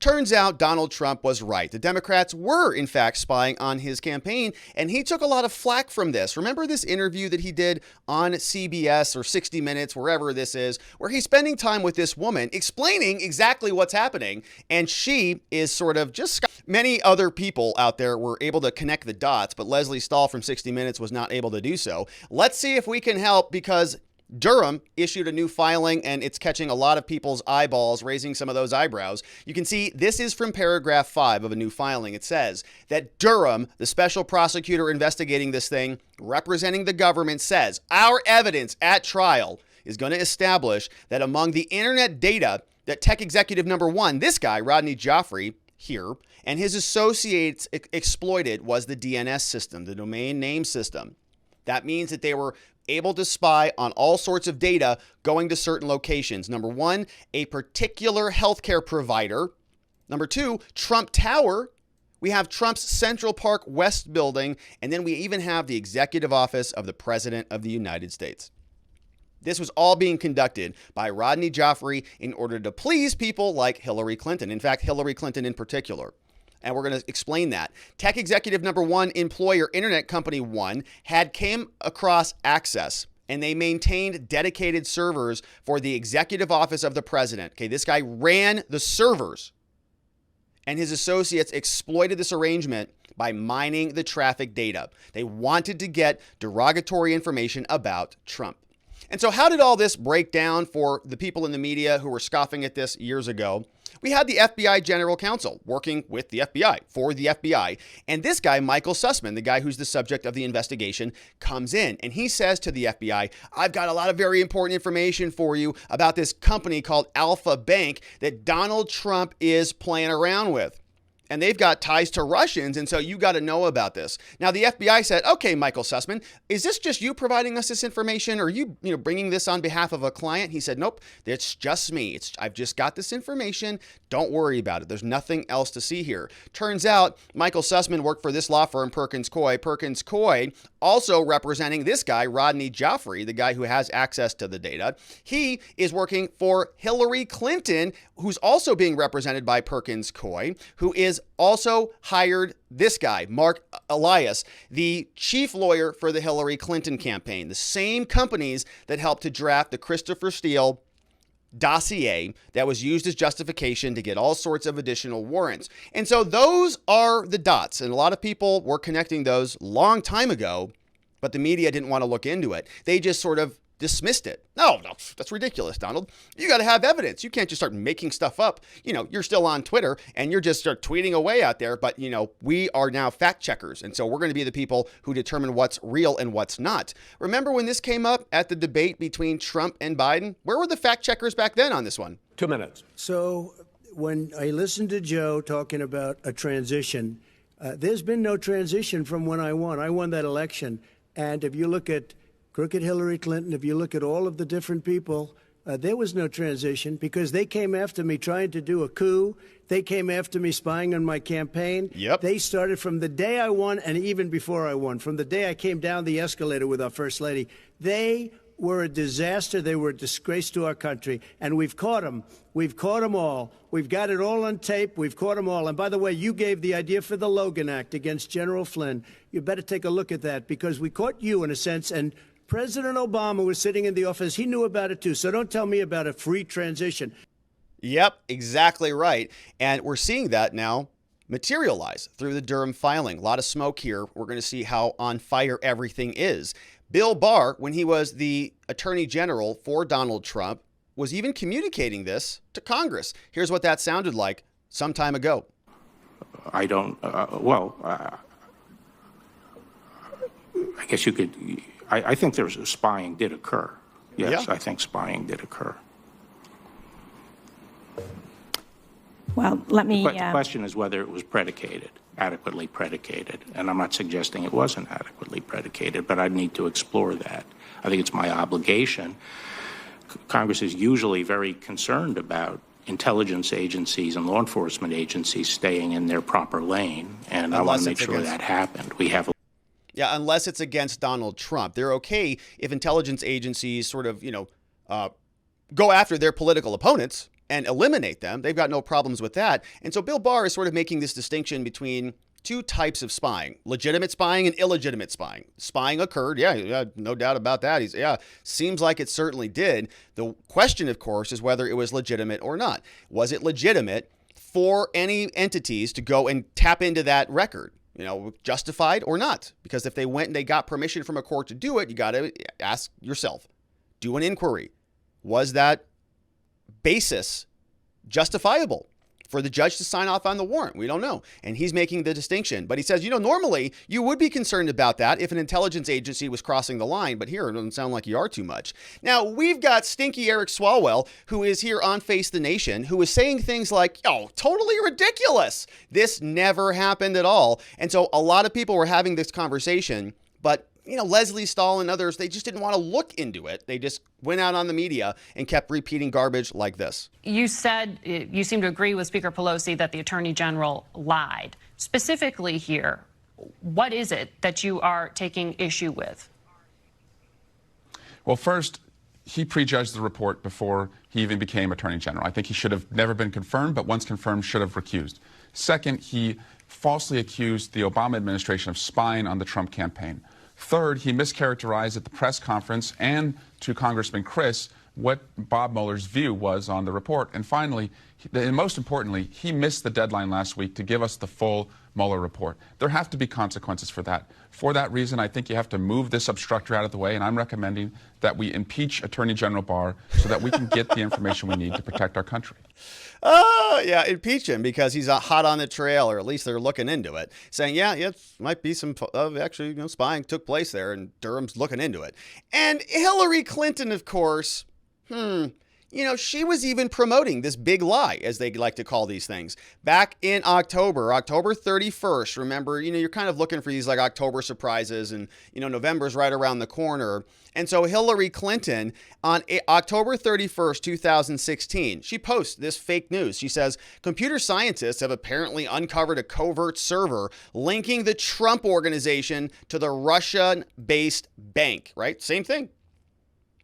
Turns out Donald Trump was right. The Democrats were, in fact, spying on his campaign, and he took a lot of flack from this. Remember this interview that he did on CBS or 60 Minutes, wherever this is, where he's spending time with this woman explaining exactly what's happening, and she is sort of just... Many other people out there were able to connect the dots, but Leslie Stahl from 60 Minutes was not able to do so. Let's see if we can help, because Durham issued a new filing and it's catching a lot of people's eyeballs, raising some of those eyebrows. You can see this is from paragraph 5 of a new filing. It says that Durham, the special prosecutor investigating this thing, representing the government, says our evidence at trial is going to establish that among the internet data that tech executive number 1, this guy, Rodney Joffrey, here, and his associates exploited was the DNS system, the domain name system. That means that they were able to spy on all sorts of data going to certain locations. Number 1, a particular healthcare provider. Number 2, Trump Tower. We have Trump's Central Park West building, and then we even have the executive office of the President of the United States. This was all being conducted by Rodney Joffrey in order to please people like Hillary Clinton. In fact, Hillary Clinton in particular. And we're going to explain that. Tech executive number 1, employer Internet Company 1, had came across access, and they maintained dedicated servers for the executive office of the president. Okay, this guy ran the servers, and his associates exploited this arrangement by mining the traffic data. They wanted to get derogatory information about Trump. And so how did all this break down for the people in the media who were scoffing at this years ago? We had the FBI general counsel working with the FBI, for the FBI. And this guy, Michael Sussmann, the guy who's the subject of the investigation, comes in and he says to the FBI, I've got a lot of very important information for you about this company called Alpha Bank that Donald Trump is playing around with. And they've got ties to Russians, and so you got to know about this. Now, the FBI said, okay, Michael Sussmann, is this just you providing us this information, or are you bringing this on behalf of a client? He said, nope, it's just me. I've just got this information. Don't worry about it. There's nothing else to see here. Turns out Michael Sussmann worked for this law firm, Perkins Coie. Perkins Coie, also representing this guy, Rodney Joffrey, the guy who has access to the data. He is working for Hillary Clinton, who's also being represented by Perkins Coie, who is also hired this guy, Mark Elias, the chief lawyer for the Hillary Clinton campaign, the same companies that helped to draft the Christopher Steele dossier that was used as justification to get all sorts of additional warrants. And so those are the dots. And a lot of people were connecting those long time ago, but the media didn't want to look into it. They just sort of dismissed it. No, that's ridiculous, Donald. You got to have evidence. You can't just start making stuff up. You're still on Twitter and you're just start tweeting away out there. But, we are now fact checkers. And so we're going to be the people who determine what's real and what's not. Remember when this came up at the debate between Trump and Biden? Where were the fact checkers back then on this one? 2 minutes. So when I listened to Joe talking about a transition, there's been no transition from when I won. I won that election. And if you look at crooked Hillary Clinton, if you look at all of the different people, there was no transition because they came after me trying to do a coup. They came after me spying on my campaign. Yep. They started from the day I won and even before I won, from the day I came down the escalator with our First Lady. They were a disaster. They were a disgrace to our country. And we've caught them. We've caught them all. We've got it all on tape. We've caught them all. And by the way, you gave the idea for the Logan Act against General Flynn. You better take a look at that because we caught you in a sense. And President Obama was sitting in the office. He knew about it, too. So don't tell me about a free transition. Yep, exactly right. And we're seeing that now materialize through the Durham filing. A lot of smoke here. We're going to see how on fire everything is. Bill Barr, when he was the Attorney General for Donald Trump, was even communicating this to Congress. Here's what that sounded like some time ago. I guess you could... I think spying did occur. Yes, yeah. I think spying did occur. Well, let me... But the question is whether it was adequately predicated. And I'm not suggesting it wasn't adequately predicated, but I'd need to explore that. I think it's my obligation. Congress is usually very concerned about intelligence agencies and law enforcement agencies staying in their proper lane, and I want to make sure that happened. We have Yeah, unless it's against Donald Trump. They're okay if intelligence agencies sort of, go after their political opponents. and eliminate them. They've got no problems with that. And so Bill Barr is sort of making this distinction between two types of spying: legitimate spying and illegitimate spying. Spying occurred. Yeah, no doubt about that. Seems like it certainly did. The question, of course, is whether it was legitimate or not. Was it legitimate for any entities to go and tap into that record? Justified or not? Because if they went and they got permission from a court to do it, you got to ask yourself, do an inquiry. Was that basis justifiable for the judge to sign off on the warrant? We don't know. And he's making the distinction. But he says, normally you would be concerned about that if an intelligence agency was crossing the line. But here it doesn't sound like you are too much. Now, we've got Stinky Eric Swalwell, who is here on Face the Nation, who is saying things like, totally ridiculous. This never happened at all. And so a lot of people were having this conversation, but Leslie Stahl and others, they just didn't want to look into it. They just went out on the media and kept repeating garbage like this. You said you seem to agree with Speaker Pelosi that the Attorney General lied. Specifically here, what is it that you are taking issue with? Well, first, he prejudged the report before he even became Attorney General. I think he should have never been confirmed, but once confirmed, should have recused. Second, he falsely accused the Obama administration of spying on the Trump campaign. Third, he mischaracterized at the press conference and to Congressman Chris what Bob Mueller's view was on the report. And finally, and most importantly, he missed the deadline last week to give us the full Mueller report. There have to be consequences for that. For that reason, I think you have to move this obstructor out of the way, and I'm recommending that we impeach Attorney General Barr so that we can get the information we need to protect our country. Yeah, impeach him because he's hot on the trail, or at least they're looking into it, saying, it might be some actually, spying took place there, and Durham's looking into it. And Hillary Clinton, of course, she was even promoting this big lie, as they like to call these things, back in October 31st. Remember, you're kind of looking for these like October surprises, and, November's right around the corner. And so Hillary Clinton on October 31st, 2016, she posts this fake news. She says, computer scientists have apparently uncovered a covert server linking the Trump organization to the Russian-based bank, right? Same thing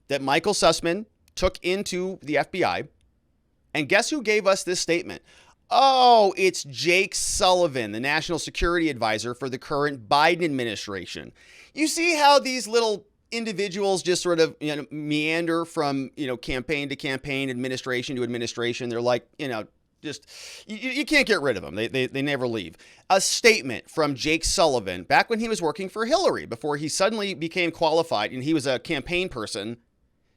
that Michael Sussmann took into the FBI. And guess who gave us this statement? Oh, it's Jake Sullivan, the national security advisor for the current Biden administration. You see how these little individuals just sort of meander from campaign to campaign, administration to administration. They're like, just you can't get rid of them. They never leave. A statement from Jake Sullivan back when he was working for Hillary, before he suddenly became qualified and he was a campaign person.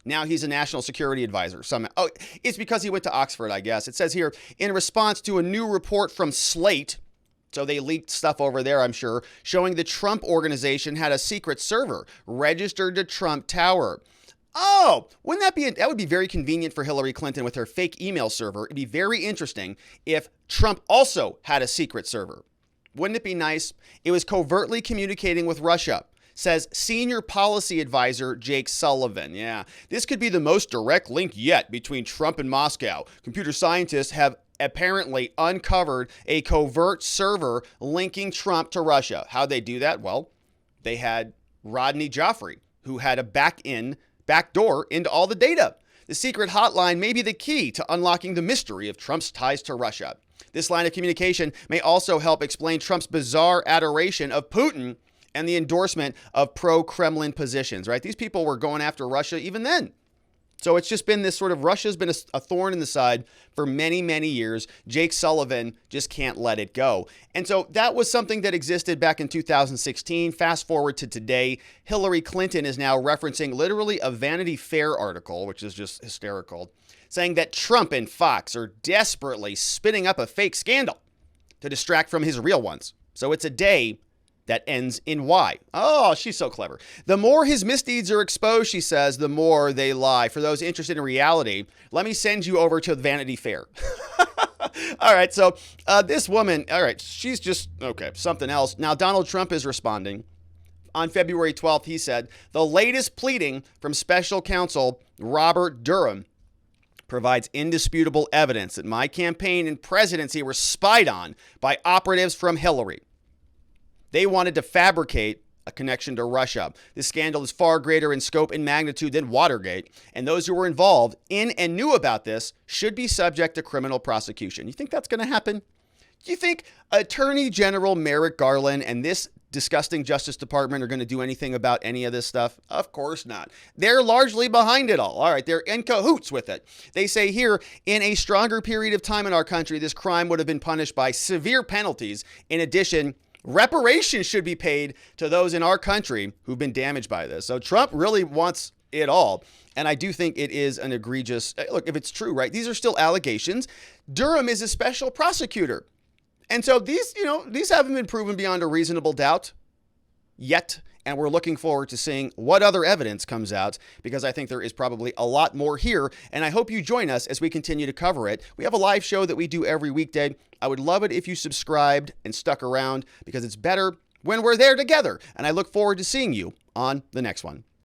Now he's a national security advisor. It's because he went to Oxford, I guess. It says here, in response to a new report from Slate, so they leaked stuff over there, I'm sure, showing the Trump organization had a secret server registered to Trump Tower. Oh, wouldn't that would be very convenient for Hillary Clinton with her fake email server. It'd be very interesting if Trump also had a secret server. Wouldn't it be nice? It was covertly communicating with Russia, says senior policy advisor Jake Sullivan. Yeah, this could be the most direct link yet between Trump and Moscow. Computer scientists have apparently uncovered a covert server linking Trump to Russia. How'd they do that? Well, they had Rodney Joffrey, who had a backdoor into all the data. The secret hotline may be the key to unlocking the mystery of Trump's ties to Russia. This line of communication may also help explain Trump's bizarre adoration of Putin and the endorsement of pro-Kremlin positions, right? These people were going after Russia even then. So it's just been this sort of, Russia's been a thorn in the side for many, many years. Jake Sullivan just can't let it go. And so that was something that existed back in 2016. Fast forward to today, Hillary Clinton is now referencing literally a Vanity Fair article, which is just hysterical, saying that Trump and Fox are desperately spinning up a fake scandal to distract from his real ones. So it's a day that ends in Y. Oh, she's so clever. The more his misdeeds are exposed, she says, the more they lie. For those interested in reality, let me send you over to Vanity Fair. All right, so this woman, all right, she's just, okay, something else. Now, Donald Trump is responding. On February 12th, he said, the latest pleading from special counsel Robert Durham provides indisputable evidence that my campaign and presidency were spied on by operatives from Hillary. They wanted to fabricate a connection to Russia. This scandal is far greater in scope and magnitude than Watergate, and those who were involved in and knew about this should be subject to criminal prosecution. You think that's going to happen? Do you think Attorney General Merrick Garland and this disgusting Justice Department are going to do anything about any of this stuff? Of course not. They're largely behind it all. All right, they're in cahoots with it. They say here, in a stronger period of time in our country, this crime would have been punished by severe penalties. In addition, reparations should be paid to those in our country who've been damaged by this. So Trump really wants it all. And I do think it is an egregious, look, if it's true, right? These are still allegations. Durham is a special prosecutor. And so these haven't been proven beyond a reasonable doubt yet. And we're looking forward to seeing what other evidence comes out, because I think there is probably a lot more here. And I hope you join us as we continue to cover it. We have a live show that we do every weekday. I would love it if you subscribed and stuck around, because it's better when we're there together. And I look forward to seeing you on the next one.